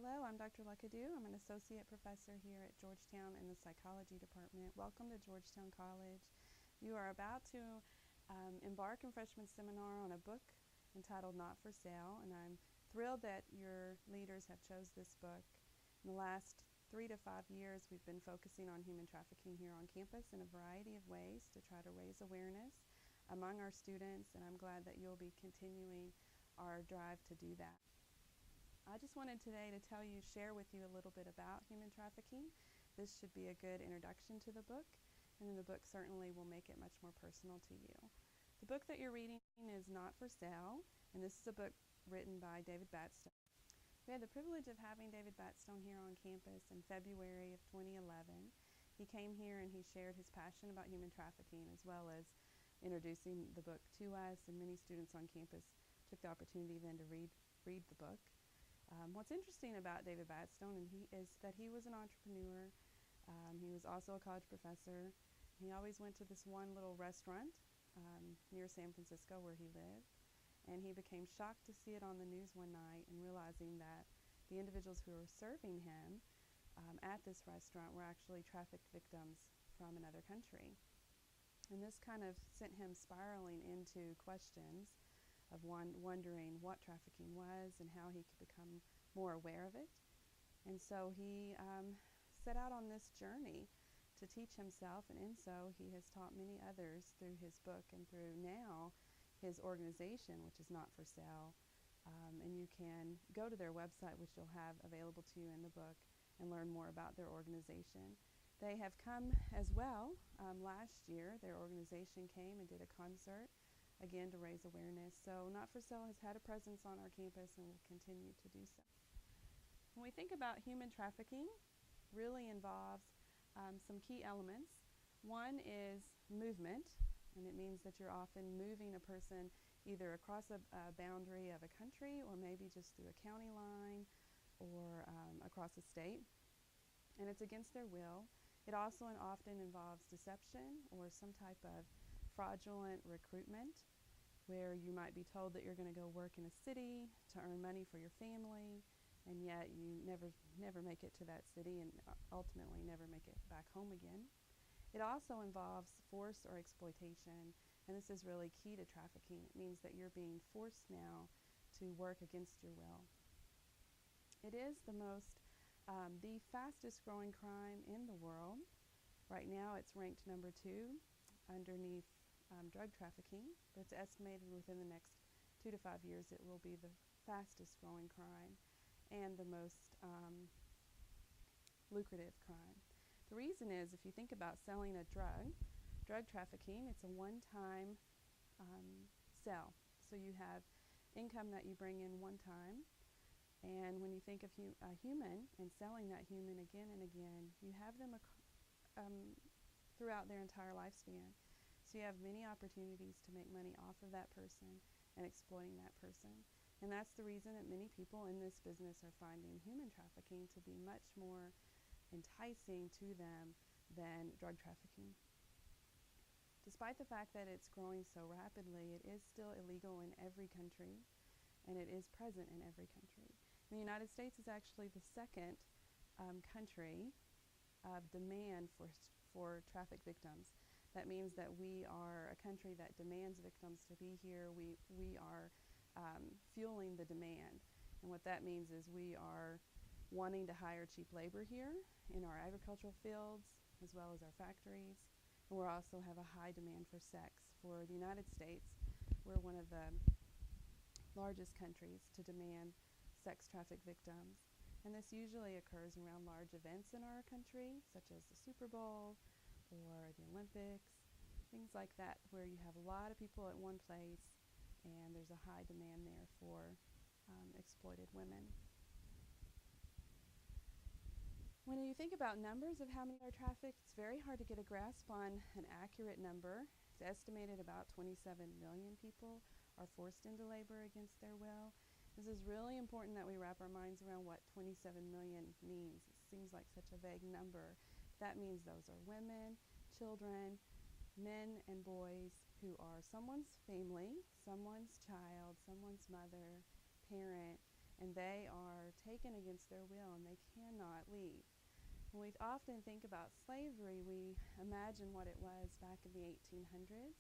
Hello, I'm Dr. Lookadoo. I'm an associate professor here at Georgetown in the psychology department. Welcome to Georgetown College. You are about to embark in freshman seminar on a book entitled Not for Sale, and I'm thrilled that your leaders have chose this book. In the last 3 to 5 years, we've been focusing on human trafficking here on campus in a variety of ways to try to raise awareness among our students, and I'm glad that you'll be continuing our drive to do that. I just wanted today to share with you a little bit about human trafficking. This should be a good introduction to the book, and then the book certainly will make it much more personal to you. The book that you're reading is Not for Sale, and this is a book written by David Batstone. We had the privilege of having David Batstone here on campus in February of 2011. He came here and he shared his passion about human trafficking as well as introducing the book to us, and many students on campus took the opportunity then to read the book. What's interesting about David Batstone is that he was an entrepreneur. He was also a college professor. He always went to this one little restaurant near San Francisco where he lived, and he became shocked to see it on the news one night and realizing that the individuals who were serving him at this restaurant were actually trafficked victims from another country. And this kind of sent him spiraling into questions of wondering what trafficking was and how he could become more aware of it. And so he set out on this journey to teach himself, and in so he has taught many others through his book and through now his organization, which is Not for Sale. And you can go to their website, which you'll have available to you in the book, and learn more about their organization. They have come as well. Last year, their organization came and did a concert again to raise awareness. So Not for Sale has had a presence on our campus and will continue to do so. When we think about human trafficking, really involves some key elements. One is movement, and it means that you're often moving a person either across a boundary of a country or maybe just through a county line or across a state, and it's against their will. It also and often involves deception or some type of fraudulent recruitment, where you might be told that you're going to go work in a city to earn money for your family, and yet you never make it to that city and ultimately never make it back home again. It also involves force or exploitation, and this is really key to trafficking. It means that you're being forced now to work against your will. It is the fastest growing crime in the world. Right now it's ranked number 2 underneath drug trafficking, but it's estimated within the next 2 to 5 years it will be the fastest growing crime and the most lucrative crime. The reason is, if you think about selling a drug trafficking, it's a one-time sell. So you have income that you bring in one time, and when you think of a human and selling that human again and again, you have them throughout their entire lifespan. So you have many opportunities to make money off of that person and exploiting that person. And that's the reason that many people in this business are finding human trafficking to be much more enticing to them than drug trafficking. Despite the fact that it's growing so rapidly, it is still illegal in every country, and it is present in every country. The United States is actually the second country of demand for trafficked victims. That means that we are a country that demands victims to be here. We are fueling the demand. And what that means is we are wanting to hire cheap labor here in our agricultural fields as well as our factories. And we also have a high demand for sex. For the United States, we're one of the largest countries to demand sex trafficked victims. And this usually occurs around large events in our country, such as the Super Bowl or the Olympics, things like that, where you have a lot of people at one place and there's a high demand there for exploited women. When you think about numbers of how many are trafficked, it's very hard to get a grasp on an accurate number. It's estimated about 27 million people are forced into labor against their will. This is really important that we wrap our minds around what 27 million means. It seems like such a vague number. That means those are women, children, men and boys who are someone's family, someone's child, someone's mother, parent, and they are taken against their will and they cannot leave. When we often think about slavery, we imagine what it was back in the 1800s.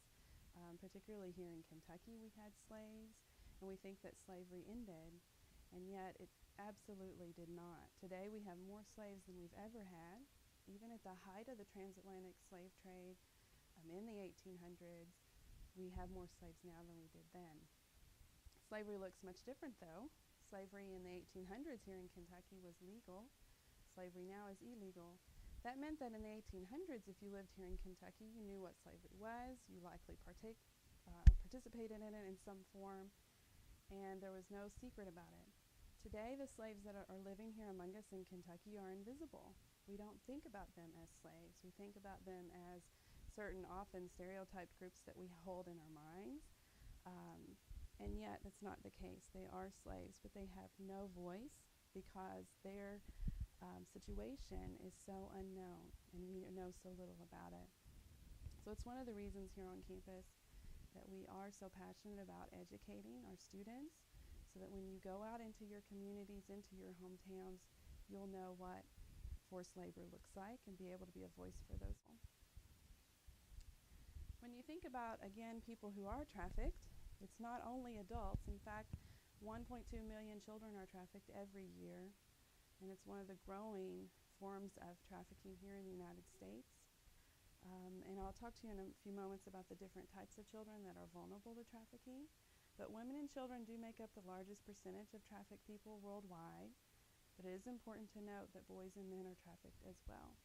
Particularly here in Kentucky, we had slaves, and we think that slavery ended, and yet it absolutely did not. Today we have more slaves than we've ever had. Even at the height of the transatlantic slave trade in the 1800s, we have more slaves now than we did then. Slavery looks much different, though. Slavery in the 1800s here in Kentucky was legal. Slavery now is illegal. That meant that in the 1800s, if you lived here in Kentucky, you knew what slavery was. You likely participated in it in some form, and there was no secret about it. Today, the slaves that are living here among us in Kentucky are invisible. We don't think about them as slaves. We think about them as certain often stereotyped groups that we hold in our minds. And yet, that's not the case. They are slaves, but they have no voice because their situation is so unknown, and we know so little about it. So it's one of the reasons here on campus that we are so passionate about educating our students so that when you go out into your communities, into your hometowns, you'll know what forced labor looks like and be able to be a voice for those people. When you think about, again, people who are trafficked, it's not only adults. In fact, 1.2 million children are trafficked every year, and it's one of the growing forms of trafficking here in the United States. And I'll talk to you in a few moments about the different types of children that are vulnerable to trafficking. But women and children do make up the largest percentage of trafficked people worldwide, but it is important to note that boys and men are trafficked as well.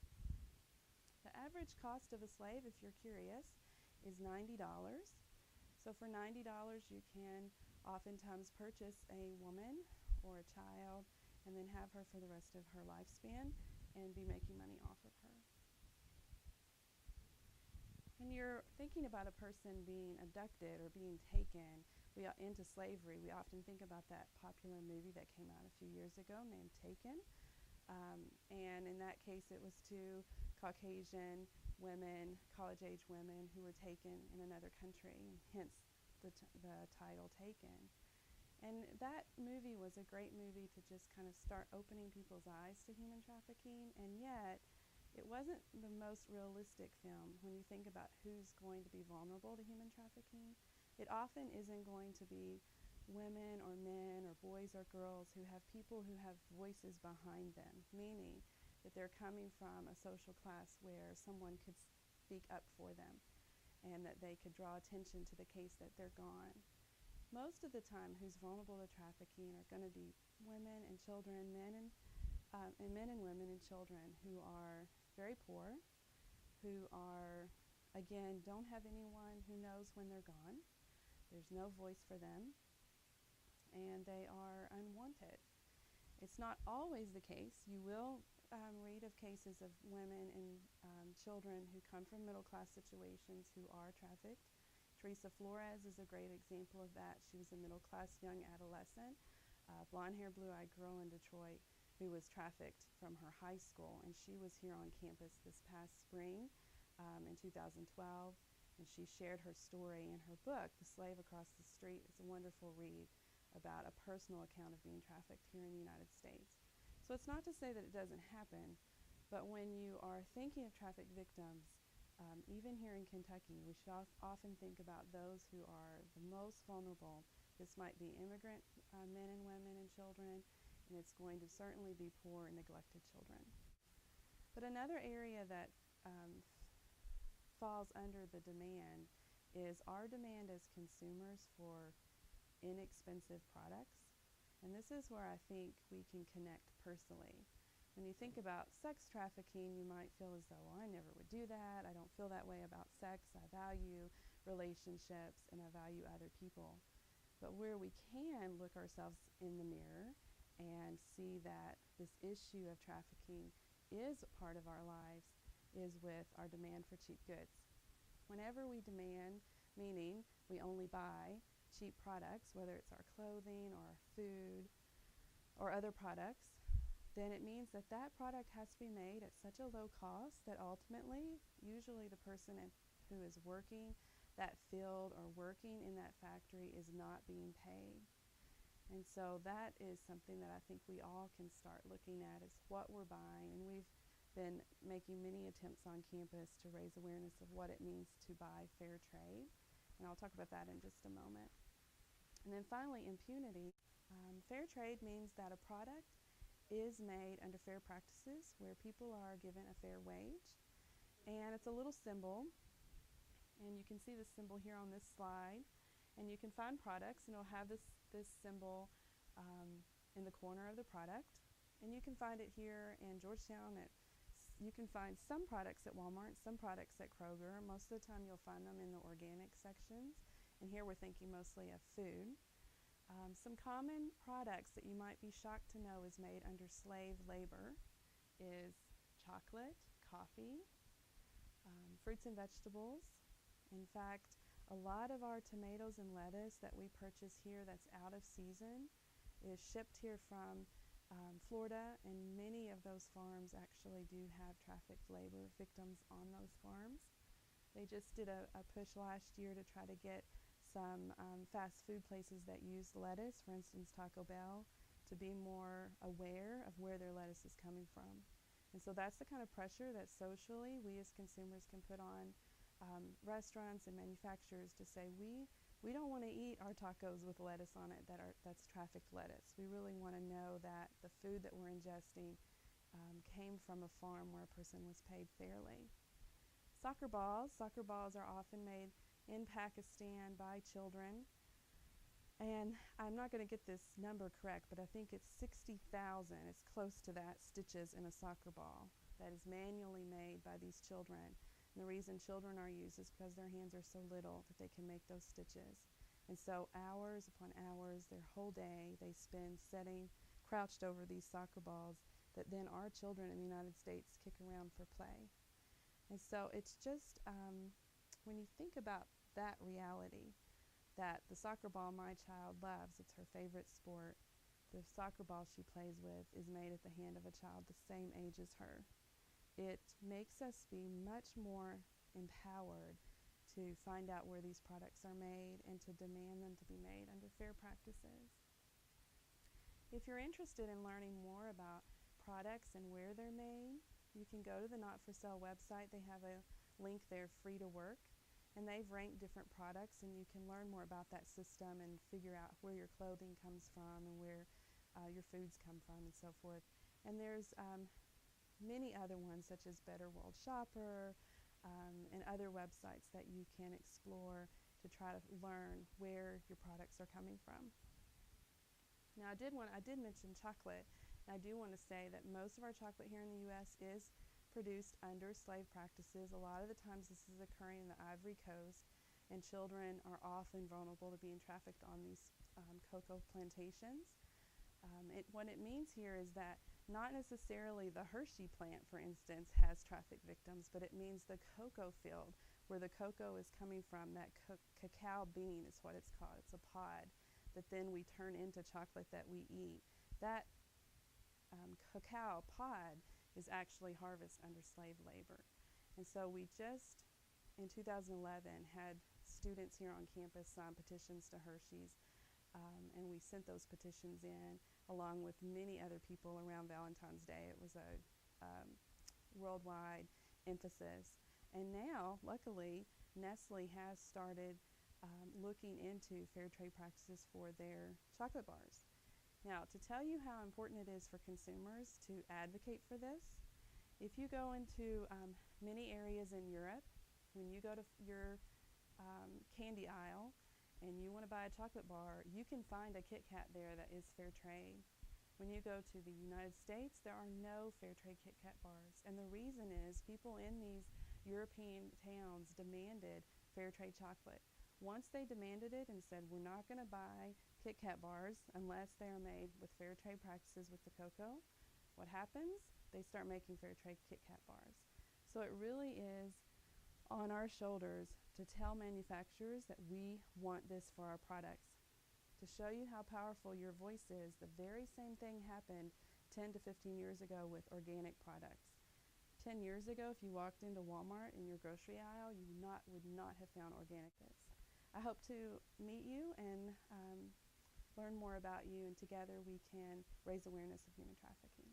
The average cost of a slave, if you're curious, is $90. So for $90, you can oftentimes purchase a woman or a child and then have her for the rest of her lifespan and be making money off of her. When you're thinking about a person being abducted or being taken into slavery, we often think about that popular movie that came out a few years ago named Taken. And in that case, it was two Caucasian women, college-age women, who were taken in another country, hence the title Taken. And that movie was a great movie to just kind of start opening people's eyes to human trafficking, and yet it wasn't the most realistic film when you think about who's going to be vulnerable to human trafficking. It often isn't going to be women or men or boys or girls who have people who have voices behind them, meaning that they're coming from a social class where someone could speak up for them and that they could draw attention to the case that they're gone. Most of the time, who's vulnerable to trafficking are going to be women and children, men and women and children who are very poor, who are, again, don't have anyone who knows when they're gone. There's no voice for them, and they are unwanted. It's not always the case. You will read of cases of women and children who come from middle-class situations who are trafficked. Teresa Flores is a great example of that. She was a middle-class young adolescent, blonde-haired, blue-eyed girl in Detroit who was trafficked from her high school, and she was here on campus this past spring in 2012, and she shared her story in her book, The Slave Across the Street. It's a wonderful read about a personal account of being trafficked here in the United States. So it's not to say that it doesn't happen, but when you are thinking of trafficked victims, even here in Kentucky, we should often think about those who are the most vulnerable. This might be immigrant men and women and children, and it's going to certainly be poor and neglected children. But another area that falls under the demand is our demand as consumers for inexpensive products. And this is where I think we can connect personally. When you think about sex trafficking, you might feel as though, well, I never would do that. I don't feel that way about sex. I value relationships and I value other people. But where we can look ourselves in the mirror and see that this issue of trafficking is a part of our lives is with our demand for cheap goods. Whenever we demand, meaning we only buy cheap products, whether it's our clothing or our food or other products, then it means that that product has to be made at such a low cost that ultimately, usually the person who is working that field or working in that factory is not being paid. And so that is something that I think we all can start looking at, is what we're buying. And we've been making many attempts on campus to raise awareness of what it means to buy fair trade. And I'll talk about that in just a moment. And then finally, impunity. Fair trade means that a product is made under fair practices where people are given a fair wage. And it's a little symbol. And you can see this symbol here on this slide. And you can find products, and it'll have this symbol in the corner of the product. And you can find it here in Georgetown. You can find some products at Walmart, some products at Kroger. Most of the time you'll find them in the organic sections. And here we're thinking mostly of food. Some common products that you might be shocked to know is made under slave labor is chocolate, coffee, fruits and vegetables. In fact, a lot of our tomatoes and lettuce that we purchase here that's out of season is shipped here from Florida, and many of those farms actually do have trafficked labor victims on those farms. They just did a push last year to try to get some fast food places that use lettuce, for instance Taco Bell, to be more aware of where their lettuce is coming from. And so that's the kind of pressure that socially we as consumers can put on restaurants and manufacturers to say we don't want to eat our tacos with lettuce on it that's trafficked lettuce. We really want to know that the food that we're ingesting came from a farm where a person was paid fairly. Soccer balls are often made in Pakistan by children, and I'm not going to get this number correct, but I think it's 60,000, it's close to that, stitches in a soccer ball that is manually made by these children. And the reason children are used is because their hands are so little that they can make those stitches. And so hours upon hours, their whole day, they spend crouched over these soccer balls that then our children in the United States kick around for play. And so it's just, when you think about that reality, that the soccer ball my child loves, it's her favorite sport, the soccer ball she plays with is made at the hand of a child the same age as her. It makes us be much more empowered to find out where these products are made and to demand them to be made under fair practices. If you're interested in learning more about products and where they're made, you can go to the Not-for-Sale website. They have a link there, Free to Work, and they've ranked different products, and you can learn more about that system and figure out where your clothing comes from and where your foods come from and so forth. And there's many other ones, such as Better World Shopper and other websites that you can explore to try to learn where your products are coming from. Now, I did mention chocolate, and I do want to say that most of our chocolate here in the U.S. is produced under slave practices. A lot of the times this is occurring in the Ivory Coast, and children are often vulnerable to being trafficked on these cocoa plantations. What it means here is that not necessarily the Hershey plant, for instance, has trafficked victims, but it means the cocoa field where the cocoa is coming from, that cacao bean is what it's called. It's a pod that then we turn into chocolate that we eat. That cacao pod is actually harvested under slave labor. And so we just, in 2011, had students here on campus sign petitions to Hershey's, and we sent those petitions in along with many other people around Valentine's Day. It was a worldwide emphasis. And now, luckily, Nestle has started looking into fair trade practices for their chocolate bars. Now, to tell you how important it is for consumers to advocate for this, if you go into many areas in Europe, when you go to your candy aisle and you want to buy a chocolate bar, you can find a Kit Kat there that is fair trade. When you go to the United States, there are no fair trade Kit Kat bars. And the reason is people in these European towns demanded fair trade chocolate. Once they demanded it and said, we're not going to buy Kit Kat bars unless they are made with fair trade practices with the cocoa, what happens? They start making fair trade Kit Kat bars. So it really is on our shoulders to tell manufacturers that we want this for our products. To show you how powerful your voice is, the very same thing happened 10 to 15 years ago with organic products. 10 years ago, if you walked into Walmart in your grocery aisle, you would not have found organic goods. I hope to meet you and learn more about you, and together we can raise awareness of human trafficking.